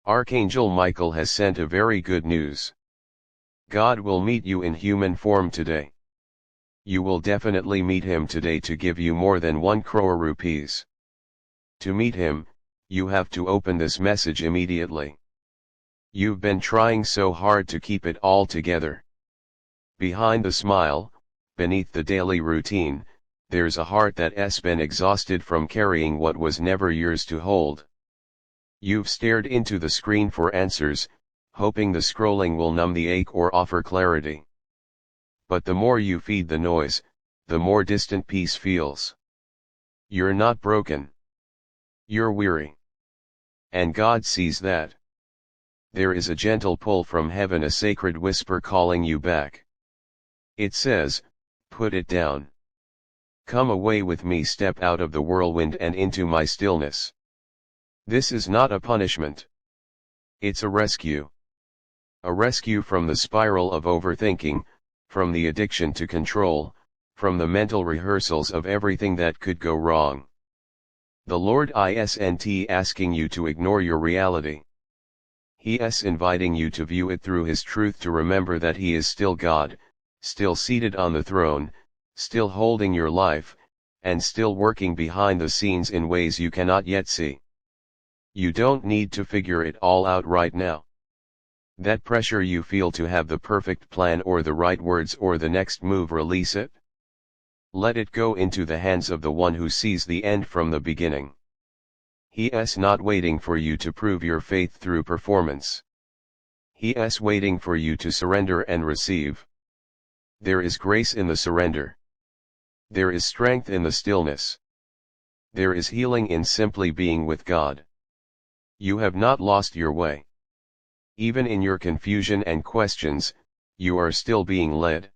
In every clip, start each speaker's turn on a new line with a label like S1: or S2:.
S1: Archangel Michael has sent a very good news. God will meet you in human form today. You will definitely meet him today to give you more than 1 crore rupees. To meet him, you have to open this message immediately. You've been trying so hard to keep it all together. Behind the smile, beneath the daily routine, there's a heart that's been exhausted from carrying what was never yours to hold. You've stared into the screen for answers, hoping the scrolling will numb the ache or offer clarity. But the more you feed the noise, the more distant peace feels. You're not broken. You're weary. And God sees that. There is a gentle pull from heaven, a sacred whisper calling you back. It says, put it down. Come away with me, step out of the whirlwind and into my stillness. This is not a punishment. It's a rescue. A rescue from the spiral of overthinking, from the addiction to control, from the mental rehearsals of everything that could go wrong. The Lord isn't asking you to ignore your reality. He's inviting you to view it through His truth, to remember that He is still God, still seated on the throne, still holding your life, and still working behind the scenes in ways you cannot yet see. You don't need to figure it all out right now. That pressure you feel to have the perfect plan or the right words or the next move, release it. Let it go into the hands of the one who sees the end from the beginning. He's not waiting for you to prove your faith through performance. He's waiting for you to surrender and receive. There is grace in the surrender. There is strength in the stillness. There is healing in simply being with God. You have not lost your way. Even in your confusion and questions, you are still being led.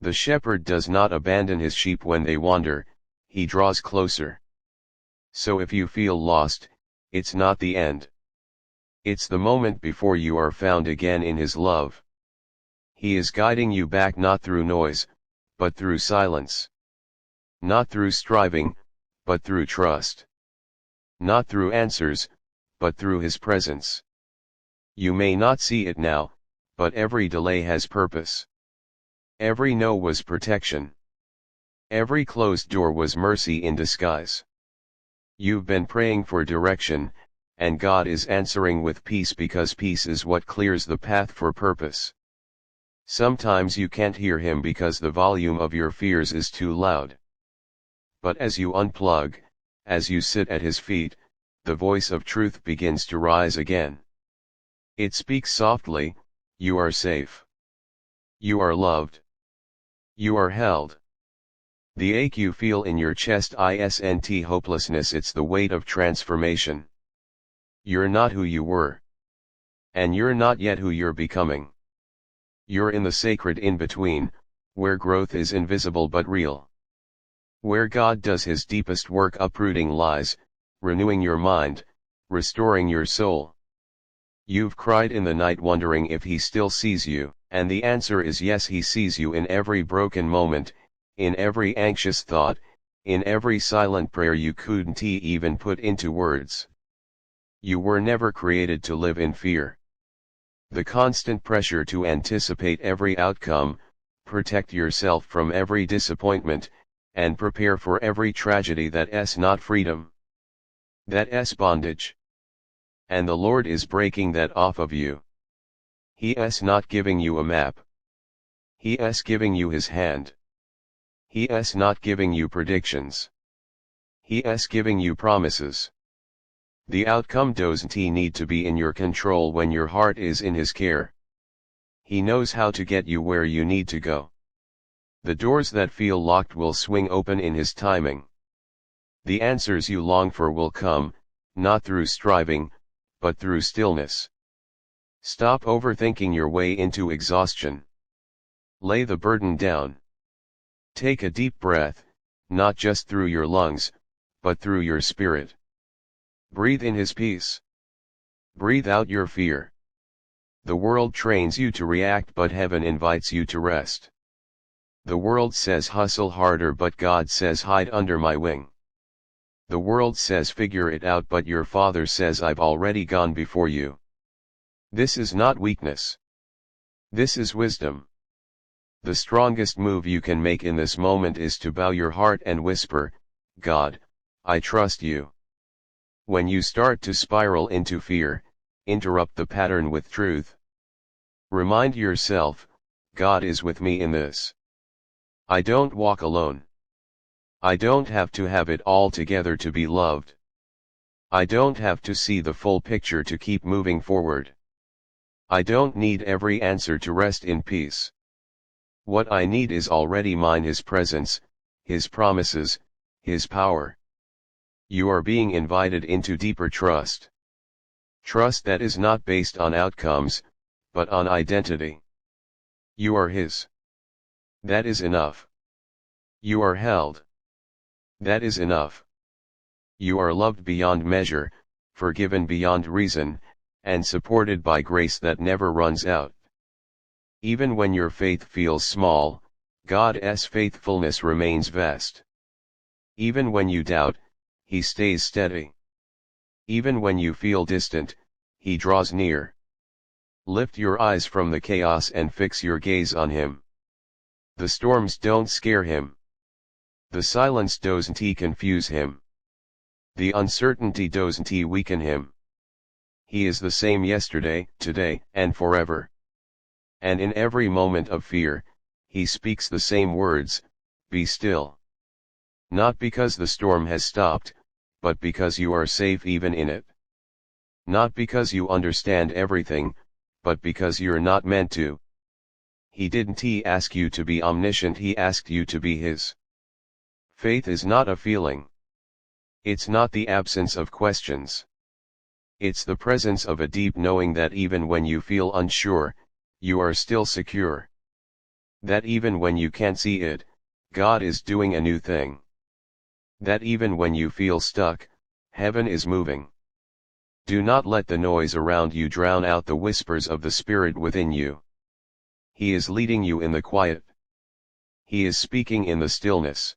S1: The shepherd does not abandon his sheep when they wander, he draws closer. So if you feel lost, it's not the end. It's the moment before you are found again in His love. He is guiding you back, not through noise, but through silence. Not through striving, but through trust. Not through answers, but through His presence. You may not see it now, but every delay has purpose. Every no was protection. Every closed door was mercy in disguise. You've been praying for direction, and God is answering with peace, because peace is what clears the path for purpose. Sometimes you can't hear Him because the volume of your fears is too loud. But as you unplug, as you sit at His feet, the voice of truth begins to rise again. It speaks softly, you are safe. You are loved. You are held. The ache you feel in your chest isn't hopelessness, it's the weight of transformation. You're not who you were. And you're not yet who you're becoming. You're in the sacred in-between, where growth is invisible but real. Where God does His deepest work, uprooting lies, renewing your mind, restoring your soul. You've cried in the night wondering if He still sees you, and the answer is yes, He sees you in every broken moment, in every anxious thought, in every silent prayer you couldn't even put into words. You were never created to live in fear. The constant pressure to anticipate every outcome, protect yourself from every disappointment, and prepare for every tragedy, that's not freedom. That's bondage. And the Lord is breaking that off of you. He's not giving you a map. He's giving you His hand. He's not giving you predictions. He's giving you promises. The outcome doesn't need to be in your control when your heart is in His care. He knows how to get you where you need to go. The doors that feel locked will swing open in His timing. The answers you long for will come, not through striving, but through stillness. Stop overthinking your way into exhaustion. Lay the burden down. Take a deep breath, not just through your lungs, but through your spirit. Breathe in His peace. Breathe out your fear. The world trains you to react, but heaven invites you to rest. The world says hustle harder, but God says hide under my wing. The world says figure it out, but your Father says I've already gone before you. This is not weakness. This is wisdom. The strongest move you can make in this moment is to bow your heart and whisper, God, I trust you. When you start to spiral into fear, interrupt the pattern with truth. Remind yourself, God is with me in this. I don't walk alone. I don't have to have it all together to be loved. I don't have to see the full picture to keep moving forward. I don't need every answer to rest in peace. What I need is already mine: His presence, His promises, His power. You are being invited into deeper trust. Trust that is not based on outcomes, but on identity. You are His. That is enough. You are held. That is enough. You are loved beyond measure, forgiven beyond reason, and supported by grace that never runs out. Even when your faith feels small, God's faithfulness remains vast. Even when you doubt, He stays steady. Even when you feel distant, He draws near. Lift your eyes from the chaos and fix your gaze on Him. The storms don't scare Him. The silence doesn't confuse Him. The uncertainty doesn't weaken Him. He is the same yesterday, today, and forever. And in every moment of fear, He speaks the same words, be still. Not because the storm has stopped, but because you are safe even in it. Not because you understand everything, but because you're not meant to. He didn't ask you to be omniscient, He asked you to be His. Faith is not a feeling. It's not the absence of questions. It's the presence of a deep knowing that even when you feel unsure, you are still secure. That even when you can't see it, God is doing a new thing. That even when you feel stuck, heaven is moving. Do not let the noise around you drown out the whispers of the Spirit within you. He is leading you in the quiet. He is speaking in the stillness.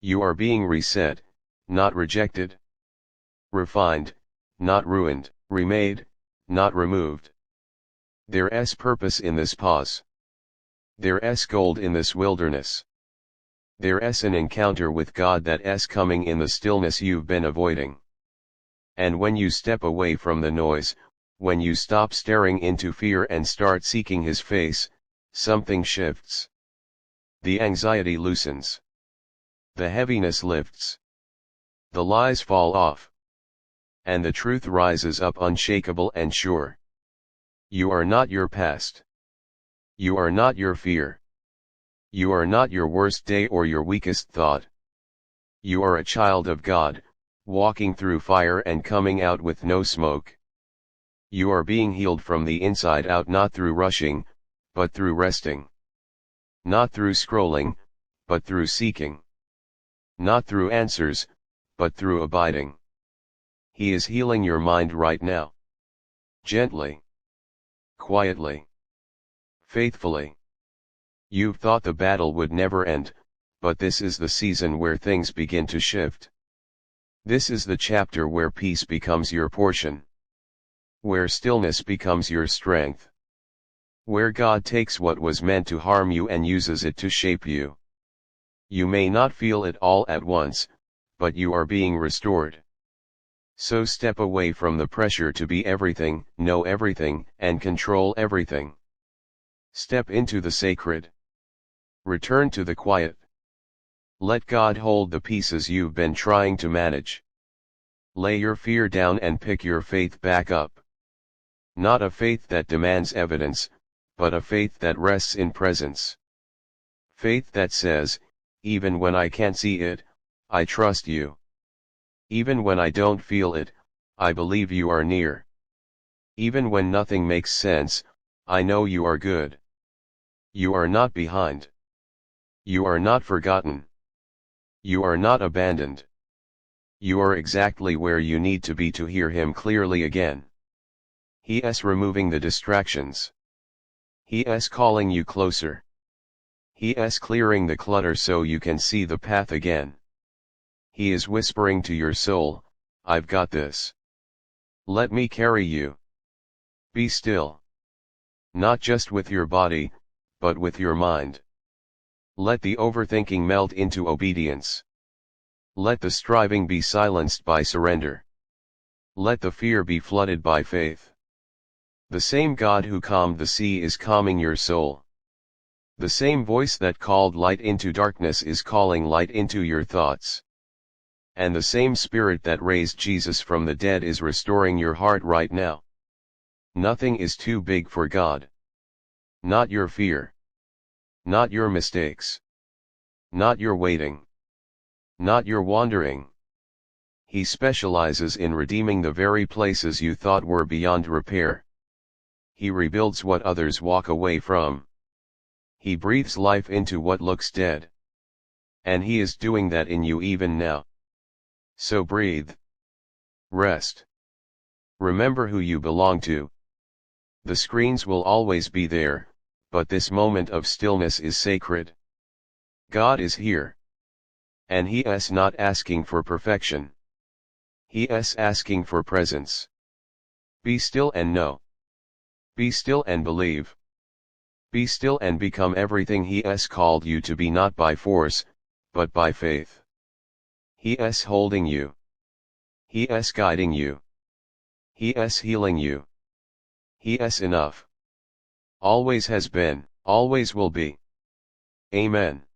S1: You are being reset, not rejected. Refined, not ruined. Remade, not removed. There's purpose in this pause. There's gold in this wilderness. There's an encounter with God that's coming in the stillness you've been avoiding. And when you step away from the noise, when you stop staring into fear and start seeking His face, something shifts. The anxiety loosens. The heaviness lifts. The lies fall off. And the truth rises up unshakable and sure. You are not your past. You are not your fear. You are not your worst day or your weakest thought. You are a child of God, walking through fire and coming out with no smoke. You are being healed from the inside out, not through rushing, but through resting. Not through scrolling, but through seeking. Not through answers, but through abiding. He is healing your mind right now. Gently. Quietly. Faithfully. You've thought the battle would never end, but this is the season where things begin to shift. This is the chapter where peace becomes your portion. Where stillness becomes your strength. Where God takes what was meant to harm you and uses it to shape you. You may not feel it all at once, but you are being restored. So step away from the pressure to be everything, know everything, and control everything. Step into the sacred. Return to the quiet. Let God hold the pieces you've been trying to manage. Lay your fear down and pick your faith back up. Not a faith that demands evidence, but a faith that rests in presence. Faith that says, even when I can't see it, I trust you. Even when I don't feel it, I believe you are near. Even when nothing makes sense, I know you are good. You are not behind. You are not forgotten. You are not abandoned. You are exactly where you need to be to hear Him clearly again. He's removing the distractions. He's calling you closer. He's clearing the clutter so you can see the path again. He is whispering to your soul, I've got this. Let me carry you. Be still. Not just with your body, but with your mind. Let the overthinking melt into obedience. Let the striving be silenced by surrender. Let the fear be flooded by faith. The same God who calmed the sea is calming your soul. The same voice that called light into darkness is calling light into your thoughts. And the same Spirit that raised Jesus from the dead is restoring your heart right now. Nothing is too big for God. Not your fear. Not your mistakes. Not your waiting. Not your wandering. He specializes in redeeming the very places you thought were beyond repair. He rebuilds what others walk away from. He breathes life into what looks dead. And He is doing that in you even now. So breathe. Rest. Remember who you belong to. The screens will always be there, but this moment of stillness is sacred. God is here. And He is not asking for perfection. He is asking for presence. Be still and know. Be still and believe. Be still and become everything He has called you to be, not by force, but by faith. He is holding you. He is guiding you. He is healing you. He is enough. Always has been, always will be. Amen.